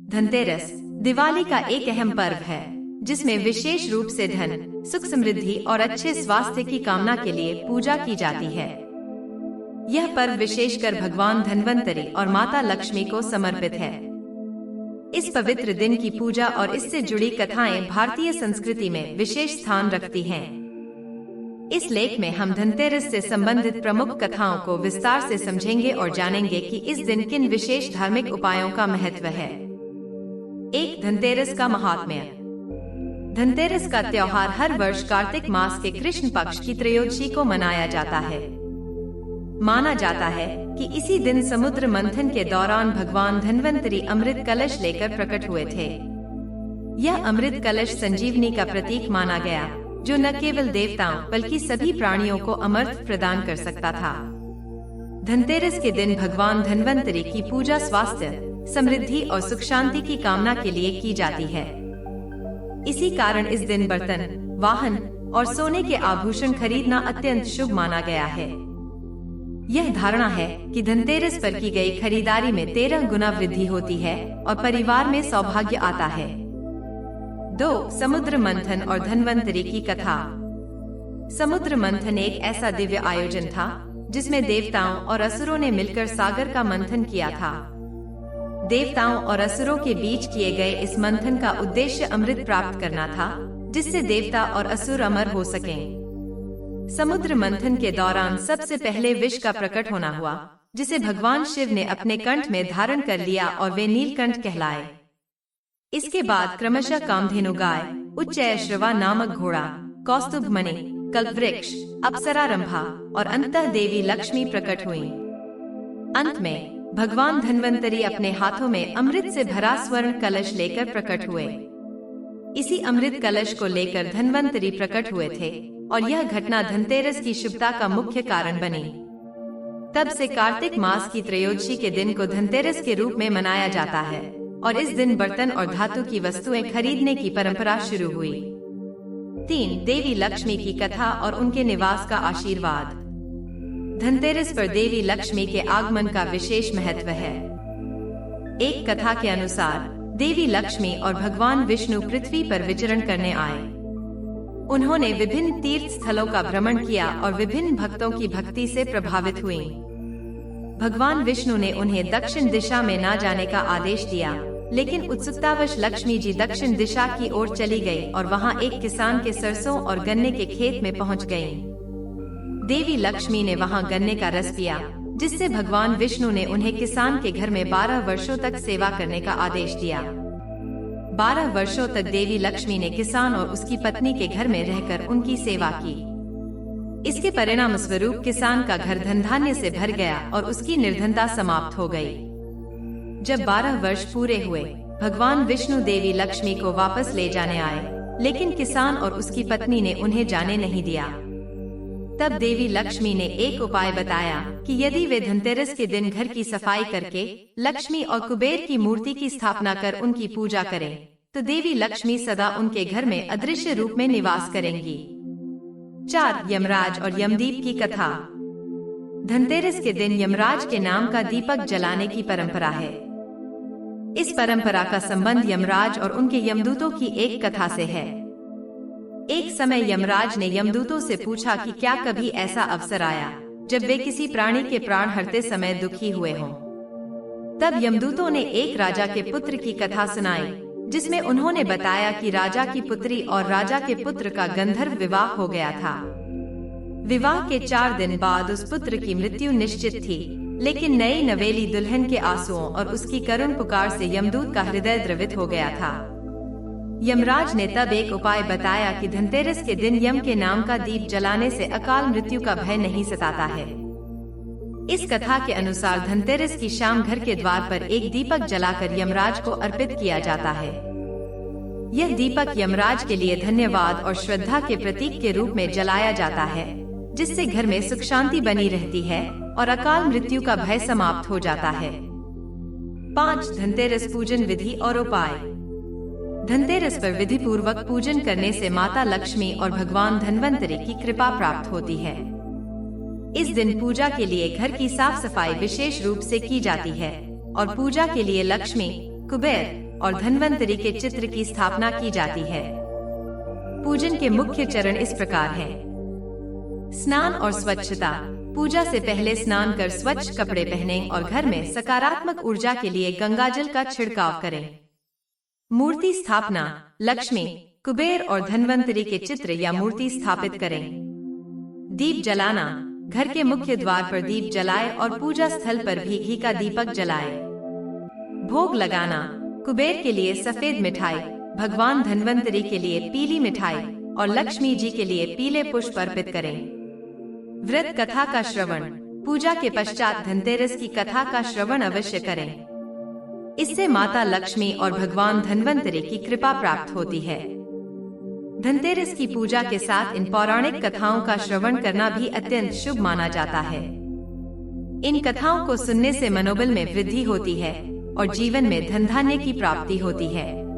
धनतेरस दिवाली का एक अहम पर्व है जिसमें विशेष रूप से धन, सुख, समृद्धि और अच्छे स्वास्थ्य की कामना के लिए पूजा की जाती है। यह पर्व विशेषकर भगवान धन्वंतरी और माता लक्ष्मी को समर्पित है। इस पवित्र दिन की पूजा और इससे जुड़ी कथाएं भारतीय संस्कृति में विशेष स्थान रखती हैं। इस लेख में हम धनतेरस से संबंधित प्रमुख कथाओं को विस्तार से समझेंगे और जानेंगे कि इस दिन किन विशेष धार्मिक उपायों का महत्व है। एक, धनतेरस का महात्म्य। धनतेरस का त्योहार हर वर्ष कार्तिक मास के कृष्ण पक्ष की त्रयोदशी को मनाया जाता है। माना जाता है कि इसी दिन समुद्र मंथन के दौरान भगवान धन्वंतरी अमृत कलश लेकर प्रकट हुए थे। यह अमृत कलश संजीवनी का प्रतीक माना गया, जो न केवल देवताओं बल्कि सभी प्राणियों को अमृत प्रदान कर सकता था। धनतेरस के दिन भगवान धन्वंतरी की पूजा स्वास्थ्य, समृद्धि और सुख शांति की कामना के लिए की जाती है। इसी कारण इस दिन बर्तन, वाहन और सोने के आभूषण खरीदना अत्यंत शुभ माना गया है। यह धारणा है कि धनतेरस पर की गई खरीदारी में 13 गुना वृद्धि होती है और परिवार में सौभाग्य आता है। 2, समुद्र मंथन और धन्वंतरी की कथा। समुद्र मंथन एक ऐसा दिव्य आयोजन था जिसमें देवताओं और असुरों ने मिलकर सागर का मंथन किया था। देवताओं और असुरों के बीच किए गए इस मंथन का उद्देश्य अमृत प्राप्त करना था, जिससे देवता और असुर अमर हो सकें। समुद्र मंथन के दौरान सबसे पहले विष का प्रकट होना हुआ, जिसे भगवान शिव ने अपने कंठ में धारण कर लिया और वे नीलकंठ कहलाए। इसके बाद क्रमशः कामधेनु गाय, उच्चैश्रवा नामक घोड़ा, कौस्तुभ मणि, कल्पवृक्ष, अप्सरा रंभा और अंततः देवी लक्ष्मी प्रकट हुई। अंत में भगवान धन्वंतरी अपने हाथों में अमृत से भरा स्वर्ण कलश लेकर प्रकट हुए। इसी अमृत कलश को लेकर धन्वंतरी प्रकट हुए थे और यह घटना धनतेरस की शुभता का मुख्य कारण बनी। तब से कार्तिक मास की त्रयोदशी के दिन को धनतेरस के रूप में मनाया जाता है और इस दिन बर्तन और धातु की वस्तुएं खरीदने की परंपरा शुरू हुई। 3, देवी लक्ष्मी की कथा और उनके निवास का आशीर्वाद। धनतेरस पर देवी लक्ष्मी के आगमन का विशेष महत्व है। एक कथा के अनुसार देवी लक्ष्मी और भगवान विष्णु पृथ्वी पर विचरण करने आए। उन्होंने विभिन्न तीर्थ स्थलों का भ्रमण किया और विभिन्न भक्तों की भक्ति से प्रभावित हुई। भगवान विष्णु ने उन्हें दक्षिण दिशा में न जाने का आदेश दिया, लेकिन उत्सुकतावश लक्ष्मी जी दक्षिण दिशा की ओर चली गई और वहां एक किसान के सरसों और गन्ने के खेत में पहुंच गईं। देवी लक्ष्मी ने वहां गन्ने का रस पिया, जिससे भगवान विष्णु ने उन्हें किसान के घर में 12 वर्षों तक सेवा करने का आदेश दिया। 12 वर्षों तक देवी लक्ष्मी ने किसान और उसकी पत्नी के घर में रहकर उनकी सेवा की। इसके परिणाम स्वरूप किसान का घर धन धान्य से भर गया और उसकी निर्धनता समाप्त हो गई। जब 12 वर्ष पूरे हुए, भगवान विष्णु देवी लक्ष्मी को वापस ले जाने आए, लेकिन किसान और उसकी पत्नी ने उन्हें जाने नहीं दिया। तब देवी लक्ष्मी ने एक उपाय बताया कि यदि वे धनतेरस के दिन घर की सफाई करके लक्ष्मी और कुबेर की मूर्ति की स्थापना कर उनकी पूजा करें, तो देवी लक्ष्मी सदा उनके घर में अदृश्य रूप में निवास करेंगी। 4, यमराज और यमदीप की कथा। धनतेरस के दिन यमराज के नाम का दीपक जलाने की परंपरा है। इस परंपरा का संबंध यमराज और उनके यमदूतों की एक कथा से है। एक समय यमराज ने यमदूतों से पूछा कि क्या कभी ऐसा अवसर आया जब वे किसी प्राणी के प्राण हरते समय दुखी हुए हों। तब यमदूतों ने एक राजा के पुत्र की कथा सुनाई, जिसमें उन्होंने बताया कि राजा की पुत्री और राजा के पुत्र का गंधर्व विवाह हो गया था। विवाह के 4 दिन बाद उस पुत्र की मृत्यु निश्चित थी, लेकिन नई नवेली दुल्हन के आंसुओं और उसकी करुण पुकार से यमदूत का हृदय द्रवित हो गया था। यमराज ने तब एक उपाय बताया कि धनतेरस के दिन यम के नाम का दीप जलाने से अकाल मृत्यु का भय नहीं सताता है। इस कथा के अनुसार धनतेरस की शाम घर के द्वार पर एक दीपक जलाकर यमराज को अर्पित किया जाता है। यह दीपक यमराज के लिए धन्यवाद और श्रद्धा के प्रतीक के रूप में जलाया जाता है, जिससे घर में सुख शांति बनी रहती है और अकाल मृत्यु का भय समाप्त हो जाता है। 5, धनतेरस पूजन विधि और उपाय। धनतेरस पर विधि पूर्वक पूजन करने से माता लक्ष्मी और भगवान धन्वंतरी की कृपा प्राप्त होती है। इस दिन पूजा के लिए घर की साफ सफाई विशेष रूप से की जाती है और पूजा के लिए लक्ष्मी, कुबेर, और धन्वंतरि के चित्र की स्थापना की जाती है। पूजन के मुख्य चरण इस प्रकार हैं। स्नान और स्वच्छता। पूजा से पहले स्नान कर स्वच्छ कपड़े पहनें और घर में सकारात्मक ऊर्जा के लिए गंगाजल का छिड़काव करें। मूर्ति स्थापना। लक्ष्मी, कुबेर और धन्वंतरि के चित्र या मूर्ति स्थापित करें। दीप जलाना। घर के मुख्य द्वार पर दीप जलाएं और पूजा स्थल पर भी घी का दीपक जलाएं। भोग लगाना। कुबेर के लिए सफेद मिठाई, भगवान धन्वंतरि के लिए पीली मिठाई और लक्ष्मी जी के लिए पीले पुष्प अर्पित करें। व्रत कथा का श्रवण। पूजा के पश्चात धनतेरस की कथा का श्रवण अवश्य करें। इससे माता लक्ष्मी और भगवान धन्वंतरि की कृपा प्राप्त होती है। धनतेरस की पूजा के साथ इन पौराणिक कथाओं का श्रवण करना भी अत्यंत शुभ माना जाता है। इन कथाओं को सुनने से मनोबल में वृद्धि होती है और जीवन में धन धान्य की प्राप्ति होती है।